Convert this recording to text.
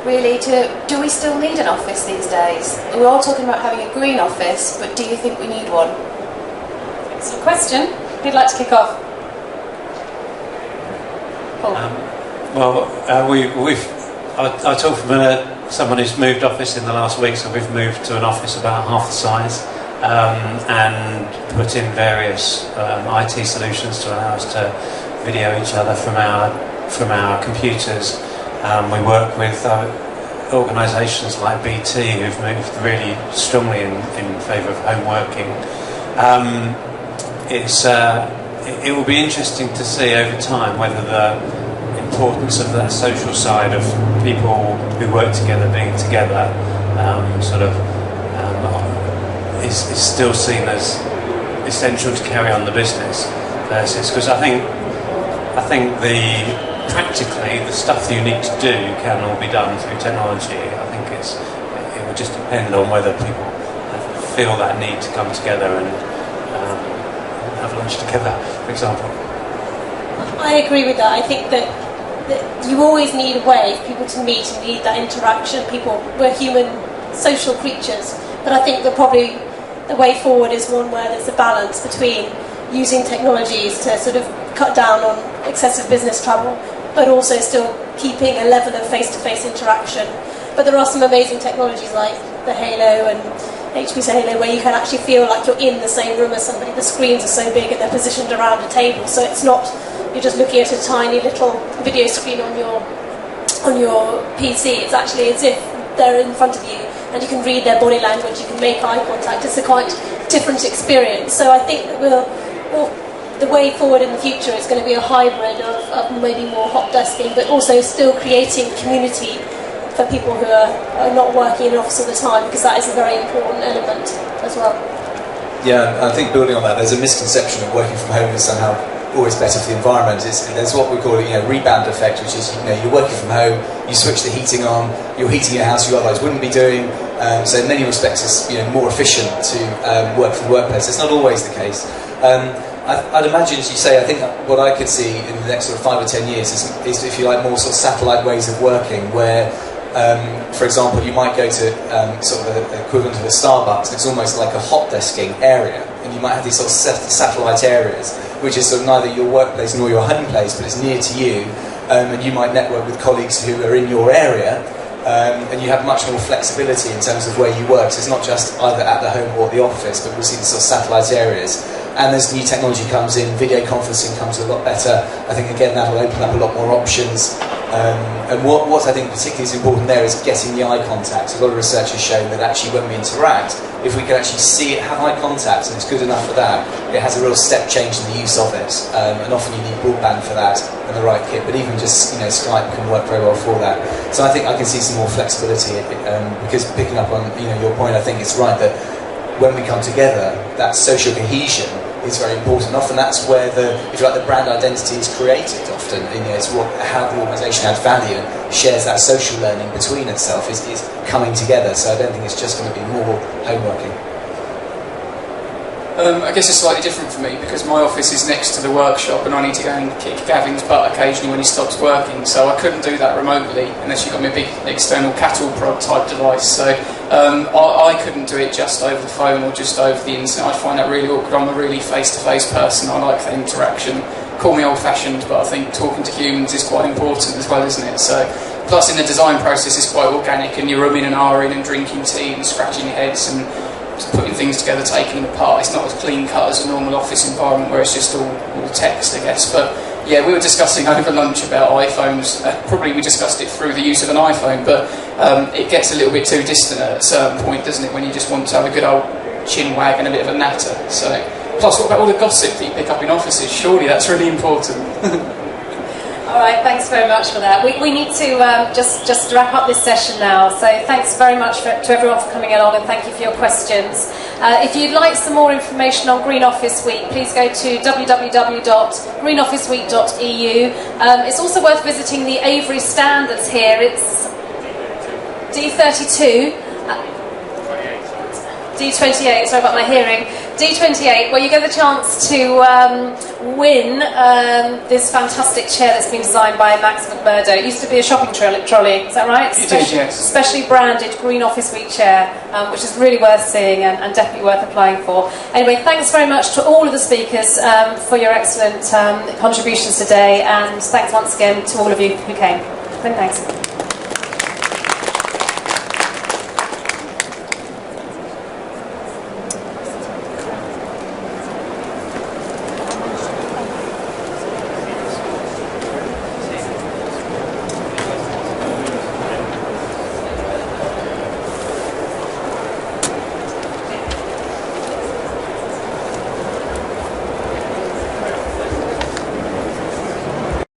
really, to do we still need an office these days? We're all talking about having a green office, but do you think we need one? Excellent question. Who'd like to kick off? Paul. I talk from someone who's moved office in the last week, so we've moved to an office about half the size and put in various IT solutions to allow us to video each other from our computers. We work with organisations like BT who've moved really strongly in favour of home working. It will be interesting to see over time whether the importance of that social side of people who work together being together is still seen as essential to carry on the business versus, because I think practically the stuff that you need to do can all be done through technology. I think it would just depend on whether people feel that need to come together and have lunch together, for example. I agree with that. I think that you always need a way for people to meet and need that interaction. We're human social creatures, but I think that probably the way forward is one where there's a balance between using technologies to sort of cut down on excessive business travel, but also still keeping a level of face-to-face interaction. But there are some amazing technologies like the Halo and HP's Halo where you can actually feel like you're in the same room as somebody. The screens are so big and they're positioned around a table, so it's not you're just looking at a tiny little video screen on your PC. It's actually as if they're in front of you and you can read their body language, you can make eye contact. It's a quite different experience. So I think that the way forward in the future is going to be a hybrid of maybe more hot desking, but also still creating community for people who are not working in an office all the time, because that is a very important element as well. Yeah, I think building on that, there's a misconception that working from home is somehow always better for the environment. There's what we call rebound effect, which is you're working from home, you switch the heating on, you're heating your house you otherwise wouldn't be doing. So in many respects, it's more efficient to work from the workplace. It's not always the case. I'd imagine, as you say, I think what I could see in the next sort of 5 or 10 years is if you like, more sort of satellite ways of working, where, for example, you might go to sort of the equivalent of a Starbucks. It's almost like a hot desking area, and you might have these sort of satellite areas, which is sort of neither your workplace nor your home place, but it's near to you, and you might network with colleagues who are in your area. And you have much more flexibility in terms of where you work. So it's not just either at the home or the office, but we'll see the sort of satellite areas. And as new technology comes in, video conferencing comes a lot better. I think, again, that'll open up a lot more options. And what I think particularly is important there is getting the eye contact. A lot of research has shown that actually when we interact, if we can actually see it, have eye contact, and it's good enough for that, it has a real step change in the use of it. And often you need broadband for that and the right kit, but even just Skype can work very well for that. So I think I can see some more flexibility because picking up on your point, I think it's right that when we come together, that social cohesion is very important. Often that's where the brand identity is created. Often, it's how the organisation adds value and shares that social learning between itself is coming together. So I don't think it's just going to be more home working. I guess it's slightly different for me because my office is next to the workshop and I need to go and kick Gavin's butt occasionally when he stops working, so I couldn't do that remotely unless you got me a big external cattle prod type device. So I couldn't do it just over the phone or just over the internet. I find that really awkward. I'm a really face-to-face person. I like that interaction. Call me old-fashioned, but I think talking to humans is quite important as well, isn't it? So plus in the design process it's quite organic and you're umming and ahhing and drinking tea and scratching your heads and putting things together, taking them apart. It's not as clean cut as a normal office environment where it's just all text, I guess. But yeah, we were discussing over lunch about iPhones. Probably we discussed it through the use of an iPhone, but it gets a little bit too distant at a certain point, doesn't it, when you just want to have a good old chin wag and a bit of a natter. So, plus, what about all the gossip that you pick up in offices? Surely that's really important. All right, thanks very much for that. We need to just wrap up this session now. So thanks very much to everyone for coming along and thank you for your questions. If you'd like some more information on Green Office Week, please go to www.greenofficeweek.eu. It's also worth visiting the Avery stand that's here. It's D32. D28, sorry about my hearing. D28, where you get the chance to win this fantastic chair that's been designed by Max McMurdo. It used to be a shopping trolley, is that right? It did, yes. Specially branded Green Office Week chair, which is really worth seeing and definitely worth applying for. Anyway, thanks very much to all of the speakers for your excellent contributions today, and thanks once again to all of you who came. Many thanks.